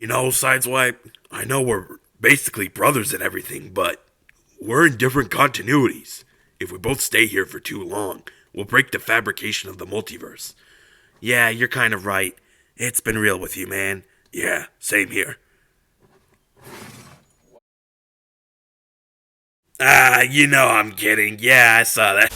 You know, Sideswipe, I know we're basically brothers and everything, but we're in different continuities. If we both stay here for too long, we'll break the fabrication of the multiverse. Yeah, you're kind of right. It's been real with you, man. Yeah, same here. You know I'm kidding. Yeah, I saw that.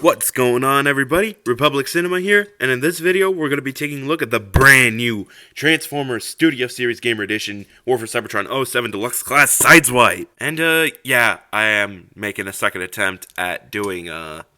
What's going on, everybody? Republic Cinema here, and in this video, we're going to be taking a look at the brand new Transformers Studio Series Gamer Edition War for Cybertron 07 Deluxe Class Sideswipe. And, yeah, I am making a second attempt at doing,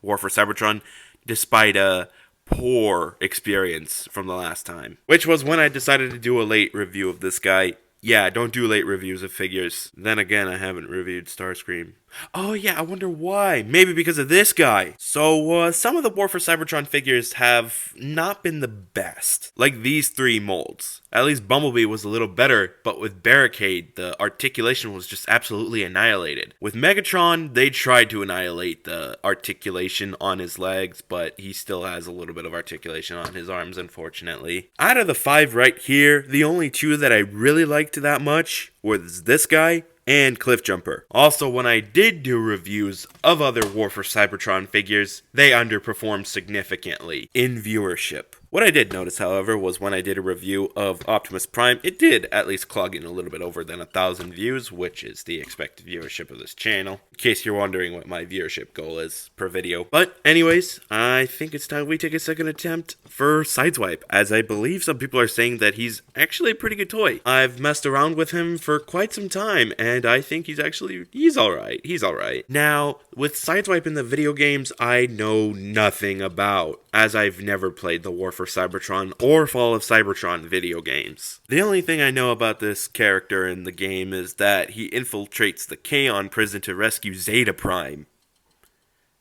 War for Cybertron, despite a poor experience from the last time, which was when I decided to do a late review of this guy. Yeah, don't do late reviews of figures. Then again, I haven't reviewed Starscream. Oh yeah, I wonder why. Maybe because of this guy. So, some of the War for Cybertron figures have not been the best. Like these three molds. At least Bumblebee was a little better, but with Barricade, the articulation was just absolutely annihilated. With Megatron, they tried to annihilate the articulation on his legs, but he still has a little bit of articulation on his arms, unfortunately. Out of the five right here, the only two that I really liked that much was this guy and Cliffjumper. Also, when I did do reviews of other War for Cybertron figures, they underperformed significantly in viewership. What I did notice, however, was when I did a review of Optimus Prime, it did at least clog in a little bit over than 1,000 views, which is the expected viewership of this channel, in case you're wondering what my viewership goal is per video. But anyways, I think it's time we take a second attempt for Sideswipe, as I believe some people are saying that he's actually a pretty good toy. I've messed around with him for quite some time, and I think he's alright. He's alright. Now, with Sideswipe in the video games, I know nothing about, as I've never played the War for Cybertron or Fall of Cybertron video games. The only thing I know about this character in the game is that he infiltrates the Kaon prison to rescue Zeta Prime.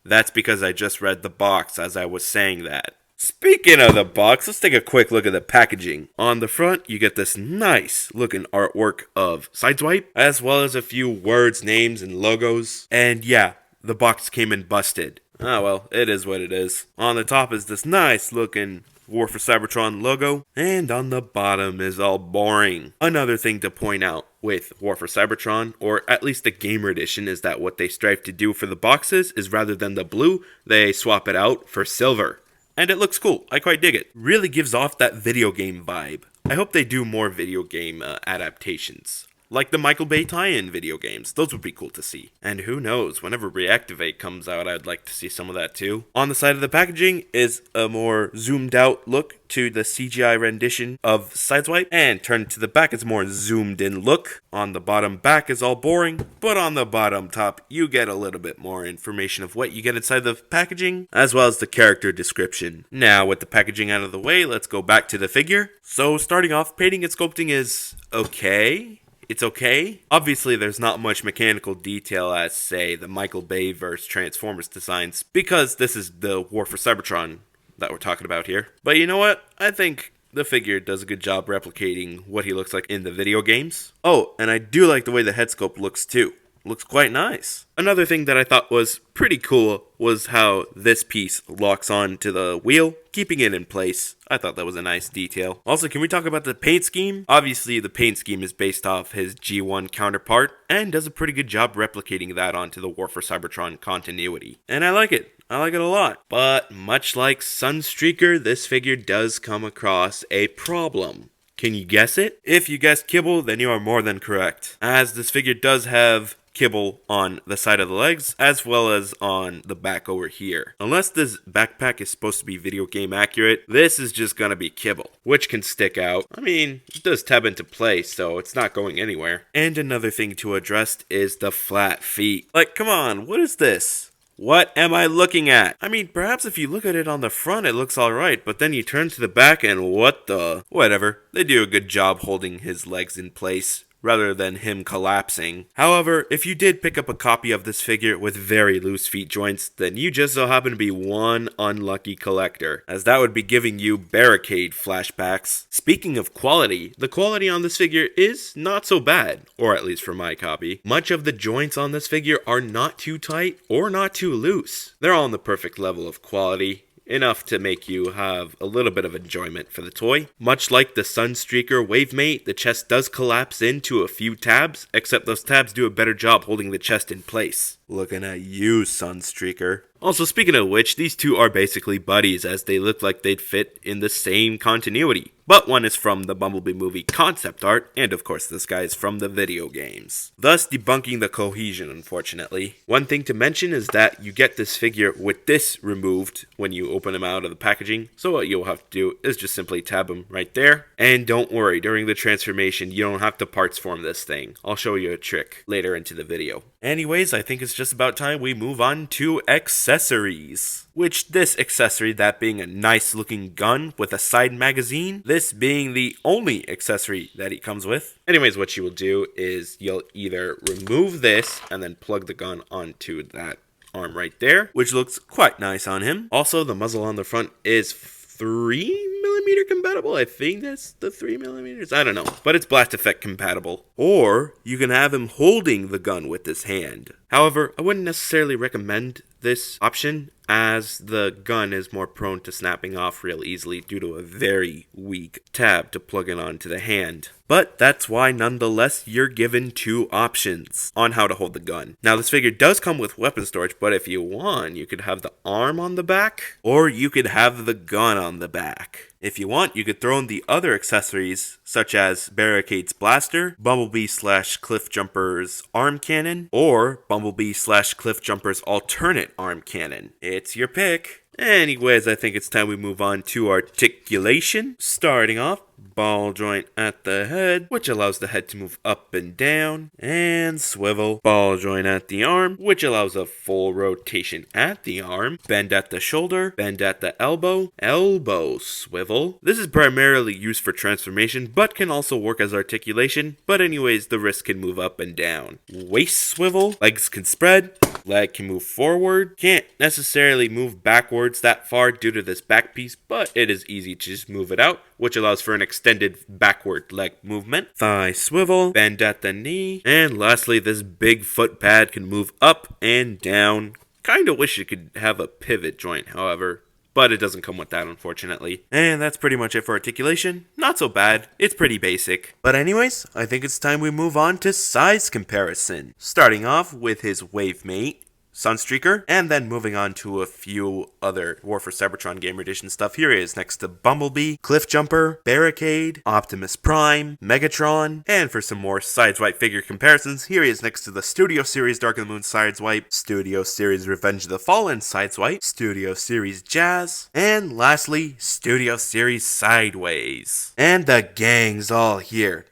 That's because I just read the box as I was saying that. Speaking of the box, let's take a quick look at the packaging. On the front, you get this nice looking artwork of Sideswipe, as well as a few words, names, and logos. And yeah, the box came in busted. Ah well, it is what it is. On the top is this nice looking War for Cybertron logo, and on the bottom is all boring. Another thing to point out with War for Cybertron, or at least the Gamer Edition, is that what they strive to do for the boxes is rather than the blue, they swap it out for silver. And it looks cool. I quite dig it. Really gives off that video game vibe. I hope they do more video game adaptations. Like the Michael Bay tie-in video games. Those would be cool to see. And who knows, whenever Reactivate comes out, I'd like to see some of that too. On the side of the packaging is a more zoomed out look to the CGI rendition of Sideswipe. And turned to the back, it's a more zoomed in look. On the bottom back is all boring, but on the bottom top, you get a little bit more information of what you get inside the packaging, as well as the character description. Now, with the packaging out of the way, let's go back to the figure. So starting off, painting and sculpting is okay. It's okay. Obviously, there's not much mechanical detail as, say, the Michael Bay verse Transformers designs, because this is the War for Cybertron that we're talking about here. But you know what? I think the figure does a good job replicating what he looks like in the video games. Oh, and I do like the way the head sculpt looks too. Looks quite nice. Another thing that I thought was pretty cool was how this piece locks on to the wheel, keeping it in place. I thought that was a nice detail. Also, can we talk about the paint scheme? Obviously, the paint scheme is based off his G1 counterpart, and does a pretty good job replicating that onto the War for Cybertron continuity. And I like it. I like it a lot. But much like Sunstreaker, this figure does come across a problem. Can you guess it? If you guessed kibble, then you are more than correct, as this figure does have kibble on the side of the legs, as well as on the back over here. Unless this backpack is supposed to be video game accurate, this is just gonna be kibble, which can stick out. I mean, it does tab into place, so it's not going anywhere. And another thing to address is the flat feet. Like, come on, what is this? What am I looking at? I mean, perhaps if you look at it on the front, it looks alright, but then you turn to the back and what the? Whatever. They do a good job holding his legs in place. rather than him collapsing. However, if you did pick up a copy of this figure with very loose feet joints, then you just so happen to be one unlucky collector, as that would be giving you Barricade flashbacks. Speaking of quality, the quality on this figure is not so bad, or at least for my copy. Much of the joints on this figure are not too tight or not too loose. They're all on the perfect level of quality, enough to make you have a little bit of enjoyment for the toy. Much like the Sunstreaker Wavemate, the chest does collapse into a few tabs, except those tabs do a better job holding the chest in place. Looking at you, Sunstreaker. Also, speaking of which, these two are basically buddies, as they look like they'd fit in the same continuity. But one is from the Bumblebee movie concept art, and of course this guy is from the video games, thus debunking the cohesion, unfortunately. One thing to mention is that you get this figure with this removed when you open him out of the packaging, so what you'll have to do is just simply tab him right there. And don't worry, during the transformation you don't have to parts form this thing. I'll show you a trick later into the video. Anyways, I think it's just about time we move on to accessories. Which this accessory, that being a nice looking gun with a side magazine, this being the only accessory that he comes with. Anyways, what you will do is you'll either remove this and then plug the gun onto that arm right there, which looks quite nice on him. Also, the muzzle on the front is 3mm compatible. I think that's the 3mm. I don't know, but it's blast effect compatible. Or you can have him holding the gun with his hand. However, I wouldn't necessarily recommend this option, as the gun is more prone to snapping off real easily due to a very weak tab to plug it onto the hand. But that's why nonetheless you're given two options on how to hold the gun. Now this figure does come with weapon storage, but if you want, you could have the arm on the back, or you could have the gun on the back. If you want, you could throw in the other accessories, such as Barricade's blaster, Bumblebee/Cliffjumper's arm cannon, or Bumblebee/Cliffjumper's alternate arm cannon. It's your pick. Anyways, I think it's time we move on to articulation. Starting off, ball joint at the head, which allows the head to move up and down, and swivel. Ball joint at the arm, which allows a full rotation at the arm. Bend at the shoulder, bend at the elbow, elbow swivel. This is primarily used for transformation, but can also work as articulation. But anyways, the wrist can move up and down. Waist swivel, legs can spread, leg can move forward. Can't necessarily move backwards that far due to this back piece, but it is easy to just move it out, which allows for an extended backward leg movement. Thigh swivel, bend at the knee, and lastly, this big foot pad can move up and down. Kinda wish it could have a pivot joint, however, but it doesn't come with that, unfortunately. And that's pretty much it for articulation. Not so bad, it's pretty basic. But anyways, I think it's time we move on to size comparison. Starting off with his Wavemate, Sunstreaker, and then moving on to a few other War for Cybertron Gamer Edition stuff. Here he is next to Bumblebee, Cliffjumper, Barricade, Optimus Prime, Megatron, and for some more SIDESWIPE figure comparisons, here he is next to the Studio Series Dark of the Moon SIDESWIPE, Studio Series Revenge of the Fallen SIDESWIPE, Studio Series Jazz, and lastly, Studio Series Sideways. And the gang's all here.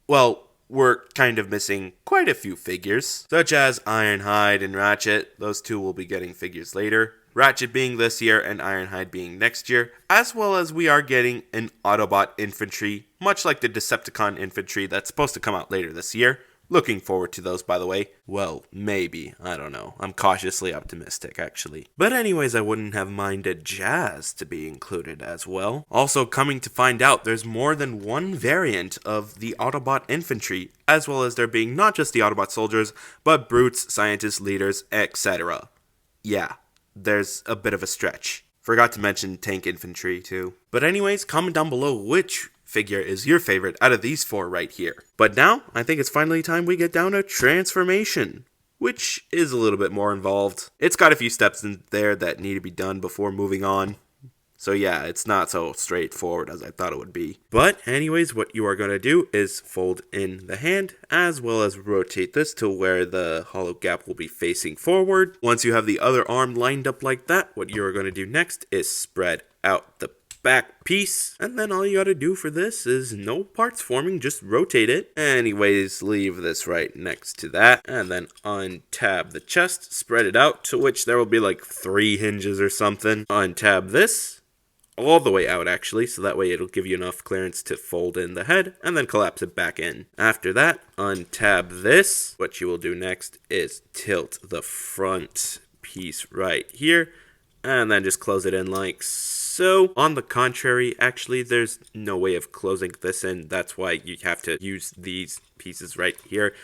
Well, we're kind of missing quite a few figures, such as Ironhide and Ratchet. Those two will be getting figures later. Ratchet being this year and Ironhide being next year, as well as we are getting an Autobot infantry, much like the Decepticon infantry that's supposed to come out later this year. Looking forward to those, by the way. Well, maybe. I don't know. I'm cautiously optimistic, actually. But anyways, I wouldn't have minded Jazz to be included as well. Also, coming to find out, there's more than one variant of the Autobot infantry, as well as there being not just the Autobot soldiers, but brutes, scientists, leaders, etc. Yeah, there's a bit of a stretch. Forgot to mention tank infantry, too. But anyways, comment down below which figure is your favorite out of these four right here. But now, I think it's finally time we get down to transformation, which is a little bit more involved. It's got a few steps in there that need to be done before moving on. So yeah, it's not so straightforward as I thought it would be. But anyways, what you are going to do is fold in the hand, as well as rotate this to where the hollow gap will be facing forward. Once you have the other arm lined up like that, what you are going to do next is spread out the back piece, and then all you gotta do for this is no parts forming, just rotate it. Anyways, leave this right next to that, and then untab the chest, spread it out, to which there will be like 3 hinges or something. Untab this, all the way out actually, so that way it'll give you enough clearance to fold in the head and then collapse it back in. After that, untab this. What you will do next is tilt the front piece right here and then just close it in like so. On the contrary, actually, there's no way of closing this in. That's why you have to use these pieces right here.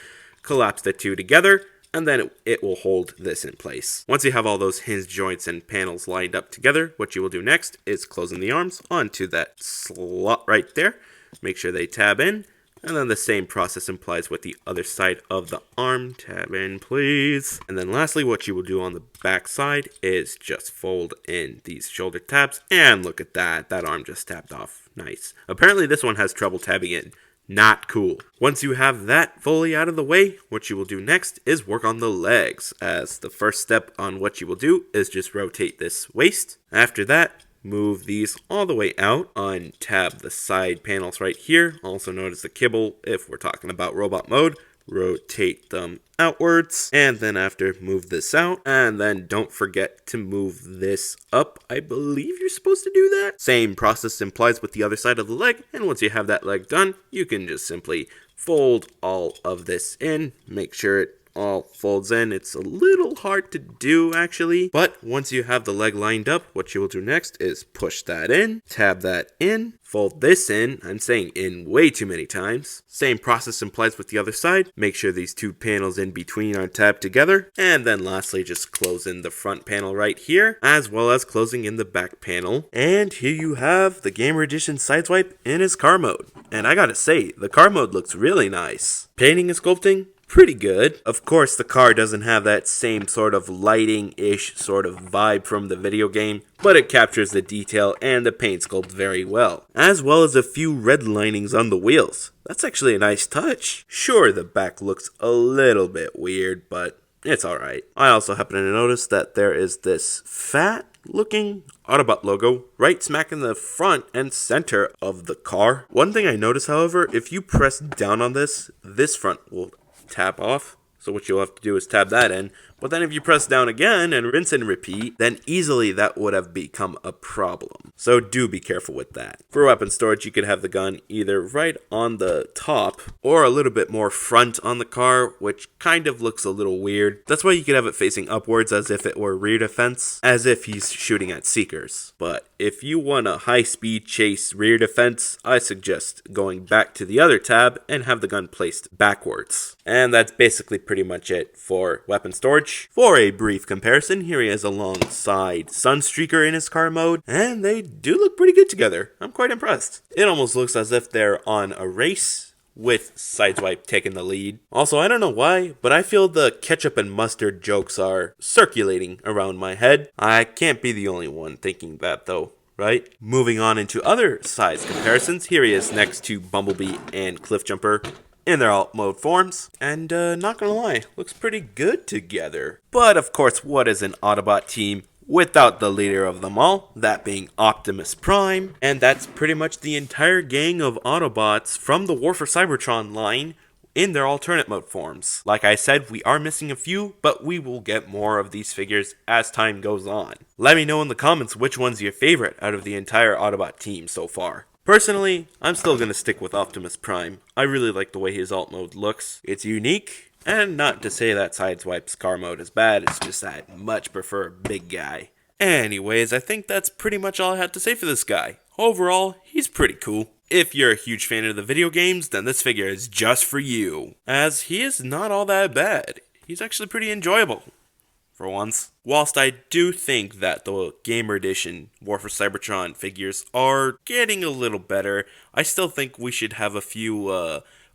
Collapse the two together, and then it will hold this in place. Once you have all those hinge joints and panels lined up together, what you will do next is closing the arms onto that slot right there. Make sure they tab in. And then the same process applies with the other side of the arm. Tab in, please. And then lastly, what you will do on the back side is just fold in these shoulder tabs. And look at that. That arm just tabbed off. Nice. Apparently this one has trouble tabbing in. Not cool. Once you have that fully out of the way, what you will do next is work on the legs. As the first step on what you will do is just rotate this waist. After that, move these all the way out, untab the side panels right here, also known as the kibble if we're talking about robot mode. Rotate them outwards, and then after move this out, and then don't forget to move this up. I believe you're supposed to do that. Same process implies with the other side of the leg, and once you have that leg done, you can just simply fold all of this in. Make sure it all folds in. It's a little hard to do actually, but once you have the leg lined up, what you will do next is push that in, tab that in, fold this in. I'm saying in way too many times. Same process implies with the other side. Make sure these two panels in between are tabbed together, and then lastly just close in the front panel right here, as well as closing in the back panel. And here you have the Gamer Edition SIDESWIPE in his car mode. And I gotta say, the car mode looks really nice. Painting and sculpting, pretty good. Of course, the car doesn't have that same sort of lighting-ish sort of vibe from the video game, but it captures the detail and the paint sculpt very well, as well as a few red linings on the wheels. That's actually a nice touch. Sure, the back looks a little bit weird, but it's alright. I also happen to notice that there is this fat looking Autobot logo right smack in the front and center of the car. One thing I noticed, however, if you press down on this front will tap off, so what you'll have to do is tab that in. But then if you press down again and rinse and repeat, then easily that would have become a problem. So do be careful with that. For weapon storage, you could have the gun either right on the top or a little bit more front on the car, which kind of looks a little weird. That's why you could have it facing upwards as if it were rear defense, as if he's shooting at seekers. But if you want a high-speed chase rear defense, I suggest going back to the other tab and have the gun placed backwards. And that's basically pretty much it for weapon storage. For a brief comparison, here he is alongside Sunstreaker in his car mode, and they do look pretty good together. I'm quite impressed. It almost looks as if they're on a race, with SIDESWIPE taking the lead. Also, I don't know why, but I feel the ketchup and mustard jokes are circulating around my head. I can't be the only one thinking that though, right? Moving on into other size comparisons, here he is next to Bumblebee and Cliffjumper in their alt mode forms, and not gonna lie, looks pretty good together. But of course, what is an Autobot team without the leader of them all, that being Optimus Prime? And that's pretty much the entire gang of Autobots from the War for Cybertron line in their alternate mode forms. Like I said, we are missing a few, but we will get more of these figures as time goes on. Let me know in the comments which one's your favorite out of the entire Autobot team so far. Personally, I'm still going to stick with Optimus Prime. I really like the way his alt mode looks. It's unique, and not to say that SIDESWIPE's car mode is bad, it's just that I much prefer big guy. Anyways, I think that's pretty much all I had to say for this guy. Overall, he's pretty cool. If you're a huge fan of the video games, then this figure is just for you, as he is not all that bad. He's actually pretty enjoyable. For once. Whilst I do think that the Gamer Edition War for Cybertron figures are getting a little better, I still think we should have a few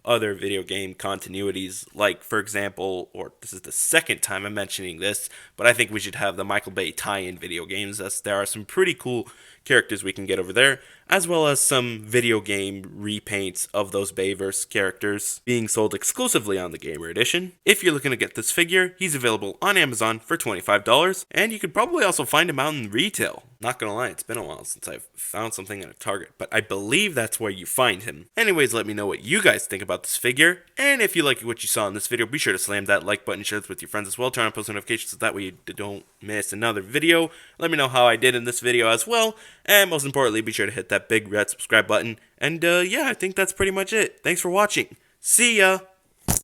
other video game continuities, like for example, or this is the second time I'm mentioning this, but I think we should have the Michael Bay tie-in video games, as there are some pretty cool characters we can get over there, as well as some video game repaints of those Bayverse characters being sold exclusively on the Gamer Edition. If you're looking to get this figure, he's available on Amazon for $25, and you could probably also find him out in retail. Not gonna lie, it's been a while since I've found something at a Target, but I believe that's where you find him. Anyways, let me know what you guys think about this figure, and if you like what you saw in this video, be sure to slam that like button, share this with your friends as well, turn on post notifications so that way you don't miss another video. Let me know how I did in this video as well, And most importantly, be sure to hit that big red subscribe button. And yeah, I think that's pretty much it. Thanks for watching. See ya!